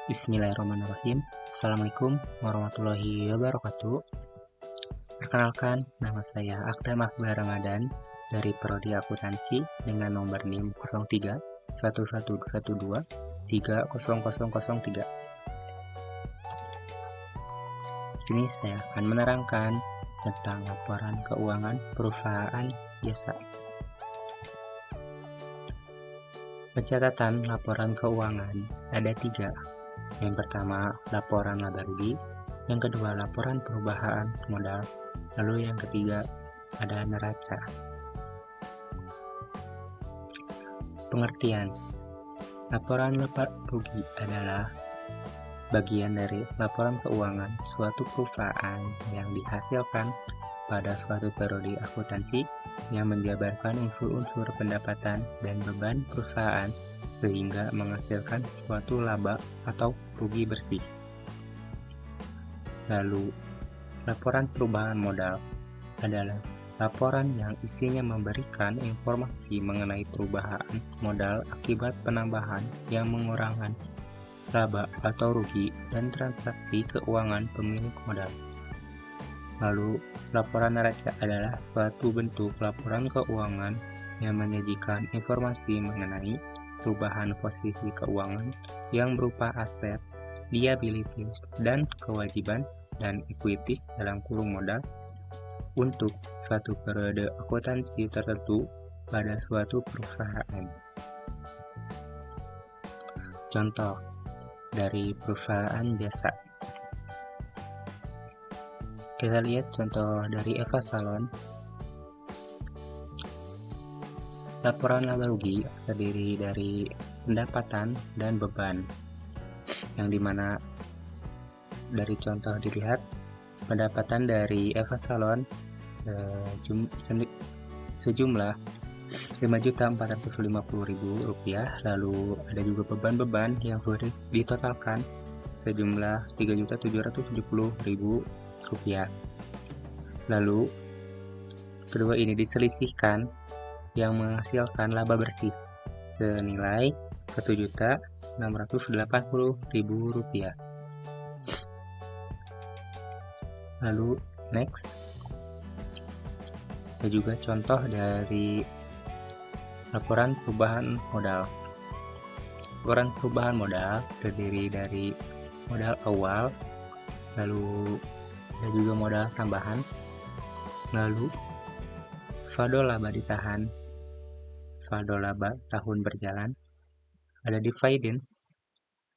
Bismillahirrahmanirrahim. Assalamualaikum warahmatullahi wabarakatuh. Perkenalkan, nama saya Akdam Akbar Ramadan dari Prodi Akuntansi dengan nomor NIM 03 1112 30003. Di sini saya akan menerangkan tentang laporan keuangan perusahaan jasa. Pencatatan laporan keuangan ada 3. Yang pertama, laporan laba rugi. Yang kedua, laporan perubahan modal. Lalu yang ketiga, ada neraca. Pengertian. Laporan laba rugi adalah bagian dari laporan keuangan suatu perusahaan yang dihasilkan pada suatu periode akuntansi yang menjabarkan unsur-unsur pendapatan dan beban perusahaan sehingga menghasilkan suatu laba atau rugi bersih. Lalu, laporan perubahan modal adalah laporan yang isinya memberikan informasi mengenai perubahan modal akibat penambahan yang mengurangi laba atau rugi dan transaksi keuangan pemilik modal. Lalu, laporan neraca adalah suatu bentuk laporan keuangan yang menyajikan informasi mengenai perubahan posisi keuangan yang berupa aset, liabilities, dan kewajiban dan ekuitis dalam kurung modal untuk suatu periode akuntansi tertentu pada suatu perusahaan. Contoh dari perusahaan jasa. Kita lihat contoh dari Eva Salon. Laporan laba rugi terdiri dari pendapatan dan beban, yang dimana dari contoh dilihat pendapatan dari Eva Salon sejumlah Rp5.450.000, lalu ada juga beban-beban yang sudah ditotalkan sejumlah Rp3.770.000. Lalu kedua ini diselisihkan yang menghasilkan laba bersih senilai Rp1.680.000. Lalu next, ada juga contoh dari laporan perubahan modal. Laporan perubahan modal terdiri dari modal awal, lalu ada juga modal tambahan, lalu saldo laba ditahan, saldo laba tahun berjalan, ada dividend,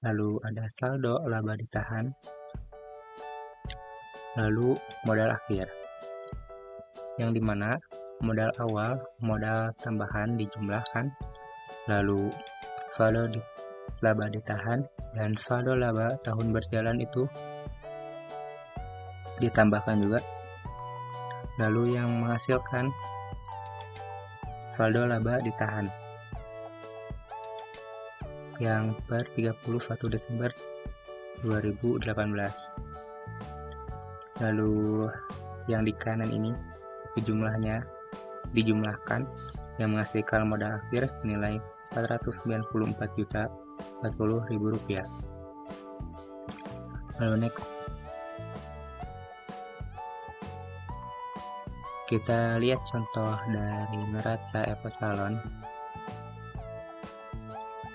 lalu ada saldo laba ditahan, lalu modal akhir, yang dimana modal awal, modal tambahan dijumlahkan, lalu saldo laba ditahan dan saldo laba tahun berjalan itu ditambahkan juga, lalu yang menghasilkan saldo laba ditahan yang per 31 Desember 2018. Lalu yang di kanan ini jumlahnya dijumlahkan yang menghasilkan modal akhir senilai Rp494.040.000. Lalu next, kita lihat contoh dari neraca Eva Salon,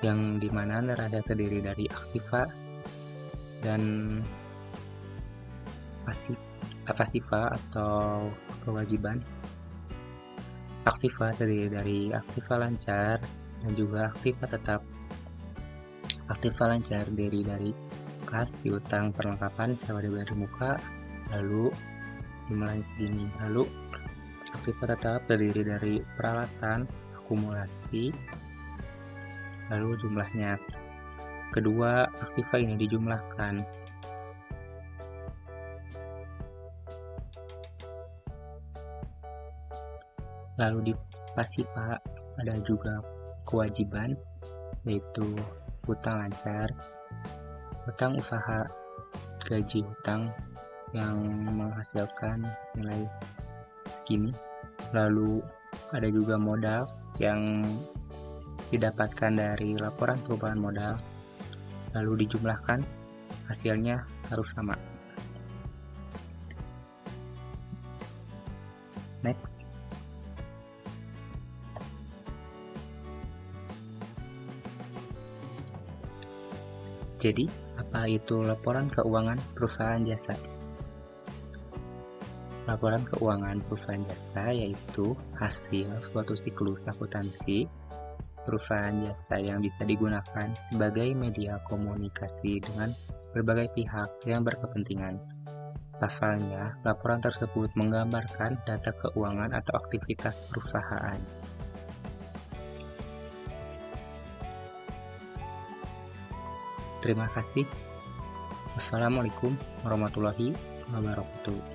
yang dimana neraca terdiri dari aktiva dan pasiva atau kewajiban. Aktiva terdiri dari aktiva lancar dan juga aktiva tetap. Aktiva lancar terdiri dari kas, piutang, perlengkapan, sewa dibayar di muka, lalu jumlahnya segini. Lalu aktiva tetap terdiri dari peralatan, akumulasi, lalu jumlahnya. Kedua aktiva ini dijumlahkan. Lalu di pasiva ada juga kewajiban, yaitu hutang lancar, hutang usaha, gaji hutang yang menghasilkan nilai segini. Lalu ada juga modal yang didapatkan dari laporan perubahan modal, lalu dijumlahkan, hasilnya harus sama. Next. Jadi, apa itu laporan keuangan perusahaan jasa? Laporan keuangan perusahaan jasa yaitu hasil suatu siklus akuntansi perusahaan jasa yang bisa digunakan sebagai media komunikasi dengan berbagai pihak yang berkepentingan. Pasalnya, laporan tersebut menggambarkan data keuangan atau aktivitas perusahaan. Terima kasih. Wassalamualaikum warahmatullahi wabarakatuh.